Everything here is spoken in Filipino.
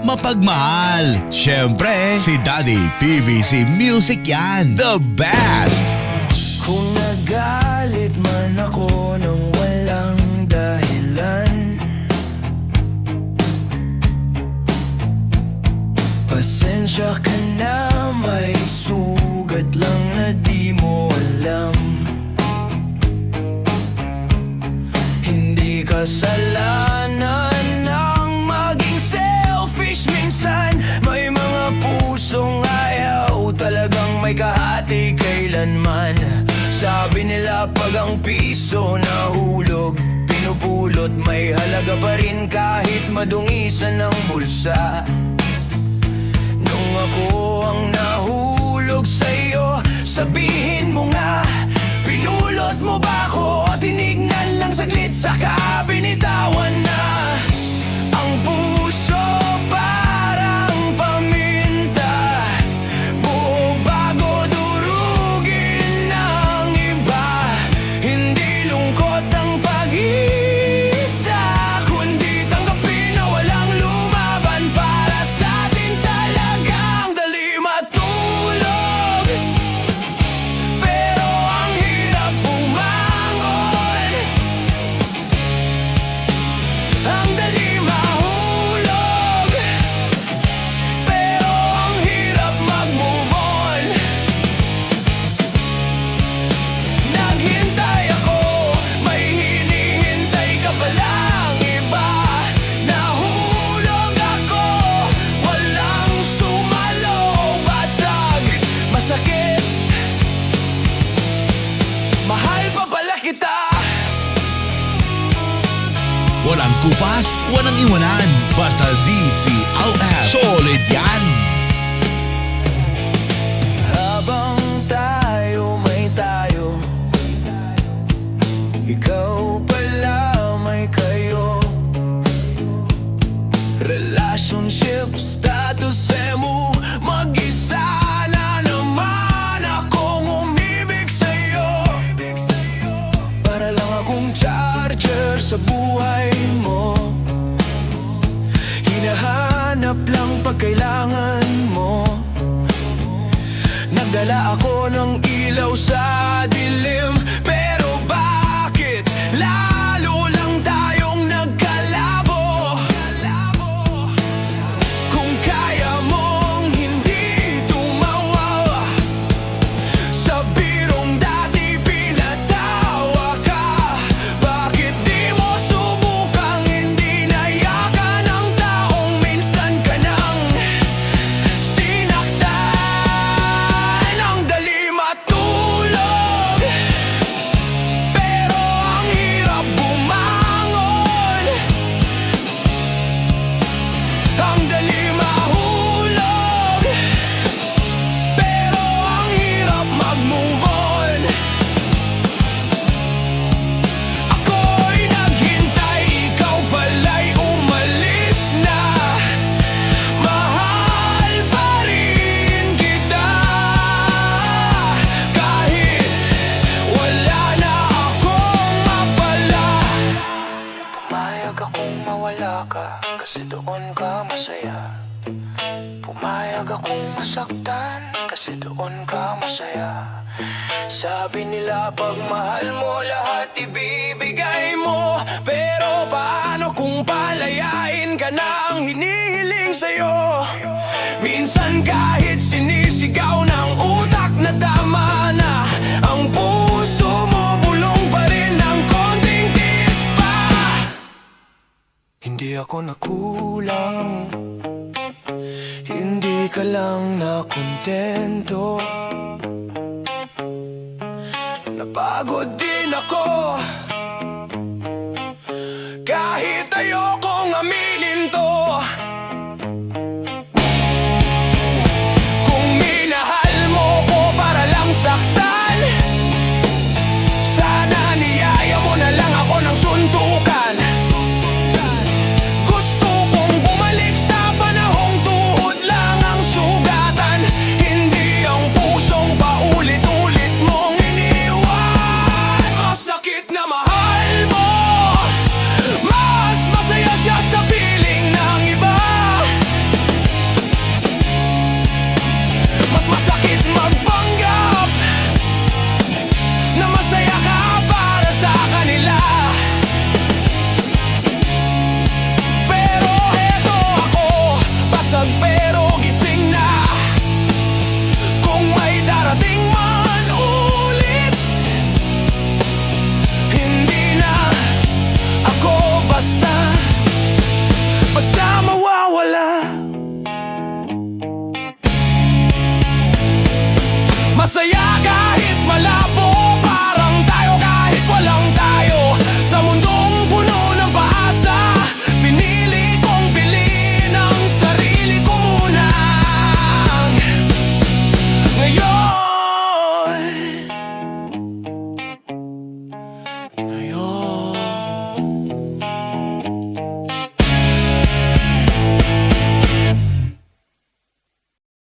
mapagmahal. Siyempre, si Daddy PVC Music yan, the best! Kung nagalit man ako ng walang dahilan, pasensya ka na, may sugat lang na di mo alam. Hindi kasalanan ng maging selfish minsan. May mga pusong ayaw talagang may kahati kailanman. Sabi nila pag ang piso nahulog, pinupulot, may halaga pa rin kahit madungisan ng bulsa. Nung ako ang nahulog sa'yo, sabihin mo nga, pinulot mo ba ako? Tinignan lang saglit saka binitawan na. Ang puso parang paminta, buo bago durugin ng iba. Hindi lungkot ang pag-iisa, kundi tanggapin na walang lumaban para sa atin. Talagang dali matulog, pero ang hirap bumangon. Ang dali mahulog, pero ang hirap mag-move on. Naghintay ako, may hinihintay ka palang iba. Nahulog ako, walang sumalo, basag, masakit. Mahal pa pala kita. Walang kupas, walang iwanan, basta DCLF. Solid yan! Habang tayo may tayo, ikaw pala may kayo. Relationship status mo, mag-isa na naman akong umibig sa'yo. Para lang akong charger sa buhay mo, hinahanap lang pag kailangan mo. Nagdala ako ng ilaw sa dilim, pero bakit lalo lang tayong nagkalabo? Kung kaya mong hindi tumawa sa birong dati pinatawa ka, bakit di mo subukang hindi nayakan ang taong minsan ka nang sinaktan? Ang dali matulog, pero ang hirap bumangon. Ang dali mahulog, pero ang hirap mag-move on. Ako'y naghintay, ikaw pala'y umalis na. Mahal pa rin kita, kahit wala na akong mapala. Pumayag akong mawala ka, kasi doon ka masaya. Pumayag akong masaktan, kasi doon ka masaya. Sabi nila pag mahal mo, lahat ibibigay mo. Pero paano kung palayain ka na ang hinihiling sa'yo? Minsan kahit sinisigaw ng utak na tama na, ang puso mo bulong pa rin ng konting tiis pa. Hindi ako nakulang, hindi ka lang nakontento. Napagod din ako